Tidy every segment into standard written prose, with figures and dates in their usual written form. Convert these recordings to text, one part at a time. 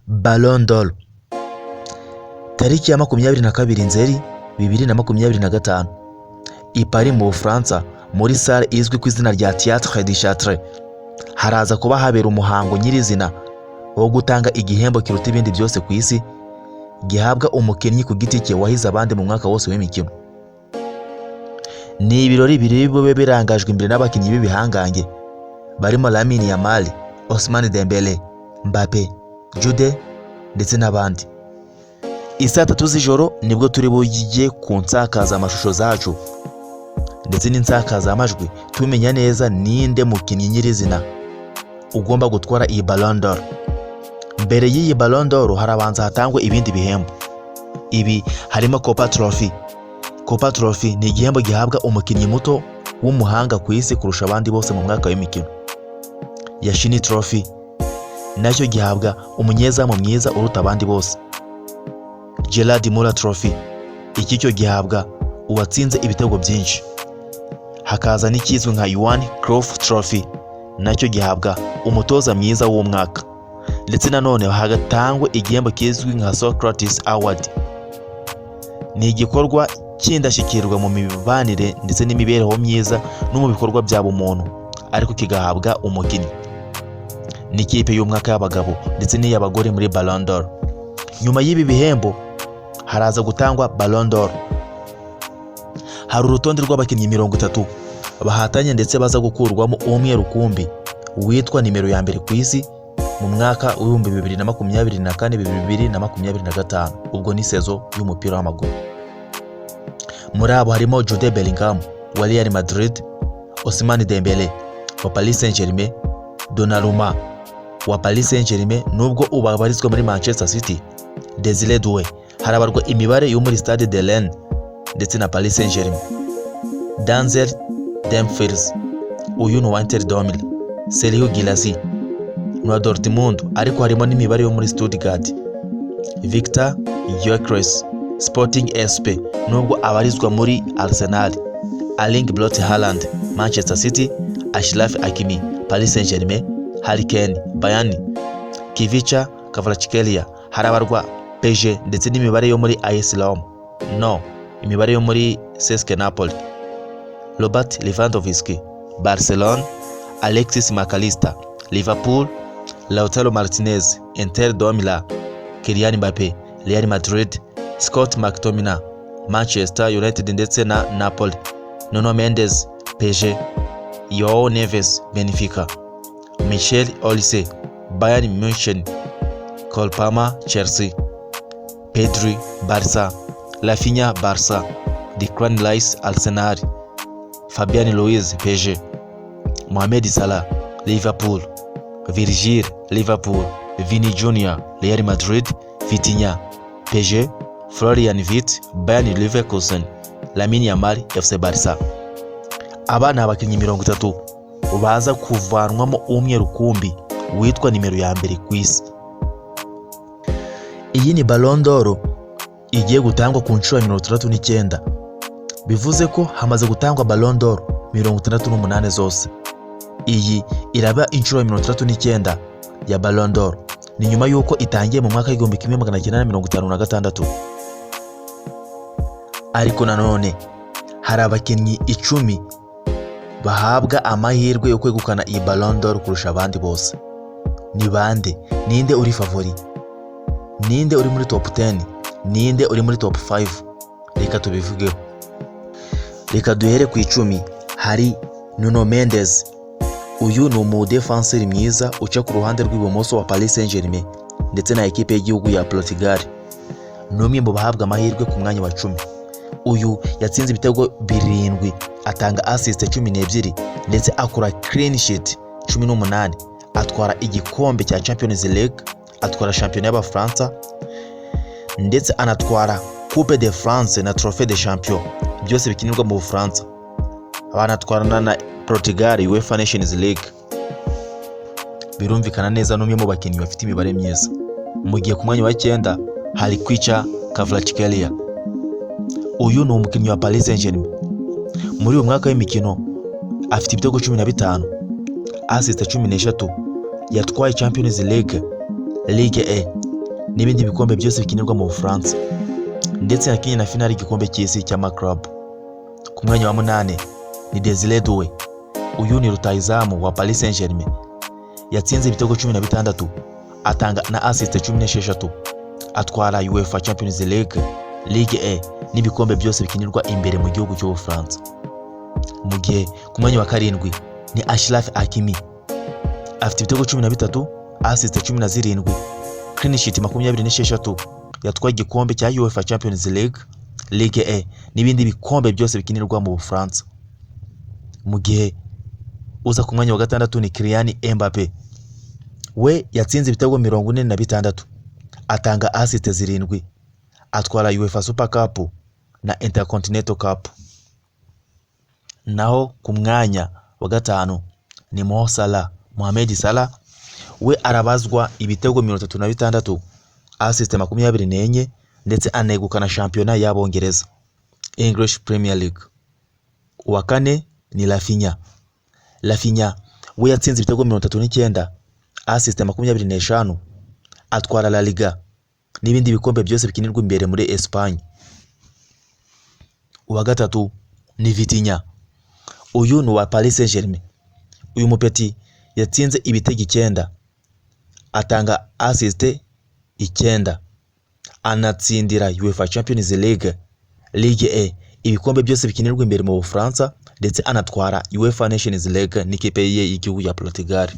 Ballon d'Or. Tariki ya 22 Nzeri 2025 i Paris mu Bufaransa muri salle izwi ku izina rya Théâtre du Châtelet haraza kuba habera umuhango nyirizina wo gutanga igihembo kiruta ibindi byose ku isi gihabwa umukinnyi ku giti cye wahize abandi mu mwaka wose w'imikino. Ni ibirori biri bube birangajwe imbere n'abakinnyi b'ibihangange barimo Lamine Yamal, Ousmane Dembélé, Mbappé, Jude ndetse n'abandi. Isaa 3 z'ijoro nibwo turi bujye ku nsakaza amashusho zacu ndetse n'insakaza amajwi tumenya neza ninde mukinnyi nyirizina ugomba gutwara iyi Ballon d'Or. Mbere y'iyi Ballon d'Or harabanza hatangwe ibindi bihembo. Ibi harimo Copa Trophy. Copa Trophy ni igihembo gihabwa umukinnyi muto w'umuhanga ku isi kurusha abandi bose mu mwaka w'imikino. Yashini Trophy nacyo gihabwa umunyezamu mwiza uruta abandi bose. Gerard Muller Trophy iki cyo gihabwa uwatsinze ibitego byinshi. Hakaza n'ikizwe nka Johan Cruyff Trophy nacyo gihabwa umutoza mwiza w'umwaka. Ndetse nanone hagatangwa igihembo kizwi nka Socrates Award. Ni igikorwa cy'indashyikirwa mu mibanire ndetse n'imibereho myiza no mu bikorwa bya bumuntu ariko kigahabwa umukinnyi. N'ikipe y'umwaka y'abagabo ndetse n'iy'abagore muri Ballon d'Or. Nyuma y'ibi bihembo haraza gutangwa Ballon d'Or. Hari urutonde rw'abakinnyi 30 bahatanye ndetse baza gukurwamo umwe rukumbi witwa nimero ya mbere ku isi mu mwaka w'ibihumbi 2024-2025 ubwo ni sezo y'umupira w'amaguru. Muri abo harimo Jude Bellingham wa Real Madrid, Ousmane Dembélé wa Paris Saint-Germain, Donnarumma wa Paris Saint-Germain nubwo ubabarizwa muri Manchester City, Desire Doué harabarwa imibare yo muri Stade de Rennes ndetse na Paris Saint-Germain, Denzel Dumfries uyu ni wa Inter de Milan, Sergio Guirassy wa Dortmund ariko harimo n'imibare yo muri Stuttgart, Victor Gyökeres Sporting SP nubwo abarizwa muri Arsenal, Erling Braut Haaland Manchester City, Achraf Hakimi Paris Saint-Germain, Harry Kane Bayern, Kvicha Kvaratskhelia harabarwa PSG ndetse n'imibare yo muri AS Roma, imibare yo muri CSKA Napoli, Robert Lewandowski Barcelona, Alexis McAllister Liverpool, Lautaro Martinez Inter de Milan, Kylian Mbappé Real Madrid, Scott McTominay Manchester United ndetse na Napoli, Nuno Mendes PSG, Joao Neves Benfica, Michel Olise Bayern Munich, Cole Palmer Chelsea, Pedri Barca, Rafinha Barca, Declan Rice Arsenal, Fabian Ruiz PSG, Mohamed Salah Liverpool, Virgil Liverpool, Vini Jr Real Madrid, Vitinha PSG, Florian Wirtz Bayern Leverkusen, Lamine Yamal FC Barca. Aba ni abakinnyi 30 baza kuvanwamo umwe rukumbi witwa nimero ya mbere ku isi. Iyi ni Ballon d'Or igiye gutangwa ku nshuro 39. Bivuze ko hamaze gutangwa Ballon d'Or 68 zose. Iyi iraba inshuro 39 ya Ballon d'Or. Ni nyuma yuko itangiye mu mwaka w'igihumbi 1956. Ariko nanone hari abakinnyi 10 bahabwa amahirwe yo kwegukana iyi Ballon d'Or kurusha abandi bose. Ni bande? Ninde uri favori? Ninde uri muri top 10? Ninde uri muri top 5? Reka tubivugeho. Reka duhere ku 10. Hari Nuno Mendes. Uyu ni umudefenseur mwiza uca ku ruhande rw'ibumoso wa Paris Saint-Germain ndetse na ekipe y'igihugu ya Portugal. Numwe mu bahabwa amahirwe ku mwanya wa 10. Uyu yatsinze ibitego 7, atanga assist 12 ndetse akora clean sheet 18, atwara igikombe cya Champions League, atwara shampiyona y'Abafaransa ndetse anatwara Coupe de France na Trophée des Champions byose bikinirwa mu Bufaransa. Abanatwarana na Portugal UEFA Nations League. Birumvikana neza n'umwe mu bakinnyi bafite imibare myiza. Mu gihe ku mwanya wa 9 hari Kvicha Kvaratskhelia. Uyu ni umukinnyi wa Paris Saint-Germain. Muri uyu mwaka w'imikino afite ibitego 15, assist 13, yatwaye Champions League, Ligue A, n'ibindi bikombe byose bikinirwa mu Bufaransa, ndetse yakinye na finali y'igikombe cy'isi cy'amaklabu. Ku mwanya wa 8 ni Desire Doué. Uyu ni rutahizamu wa Paris Saint-Germain, yatsinze ibitego 16, atanga na assist 16, atwara UEFA Champions League, Ligue A n'ibikombe byose bikinirwa imbere mu gihugu cy'Ubufaransa. Mu gihe ku mwanya wa 7 ni Achraf Hakimi, afite ibitego 13, assist 17, clean sheet 26, yatwaye igikombe cya UEFA Champions League, Ligue A n'ibindi bikombe byose bikinirwa mu Bufaransa. Mu gihe uza ku mwanya wa 6 ni Kylian Mbappé, we yatsinze ibitego 46, atanga assist 7, atwara UEFA Super Cup na Intercontinental Cup. Naho ku mwanya wa 5 ni Mohamed Salah, we arabazwa ibitego 36, assist 24, ndetse anegukana shampiyona y'Abongereza, English Premier League. Uwa 4 ni Rafinha, we yatsinze ibitego 39, assist 25, atwara La Liga n'ibindi bikombe byose bikinirwa imbere muri Espagne. Uwa 3 ni Vitinha, uyu ni wa Paris Saint-Germain. Uyu mupeti yatsinze ibitego 9, atanga assist 9, anatsindira UEFA Champions League, Ligue A, ibikombe byose bikinirwa imbere mu Bufaransa, ndetse anatwara UEFA Nations League n'ikipe ye y'igihugu ya Portugal.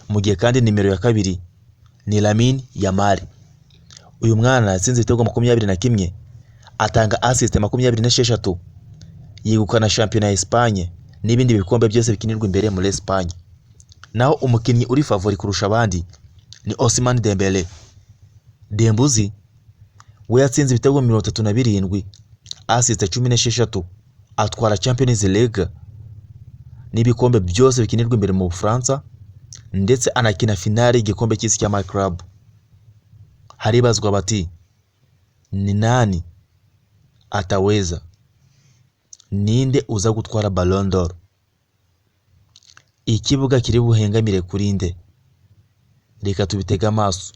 Mu gihe kandi nimero ya 2 ni Lamine Yamal. Uyu mwana yatsinze ibitego 21, atanga assist 26, yegukana shampiyona ya Espagne n'ibindi bikombe byose bikinirwa imbere muri Espagne. Naho umukinnyi uri favori kurusha abandi ni Ousmane Dembele. Dembuzi we yatsinze ibitego 37, assist 16, atwara Champions League n'ibikombe byose bikinirwa imbere mu Bufaransa, ndetse anakina finali y'igikombe cy'isi cy'amaklabu. Haribazwa bati ni nani ataweza, ninde uza gutwara Ballon d'Or? Ikibuga kiri buhengamire kuri nde? Reka tubitega amaso.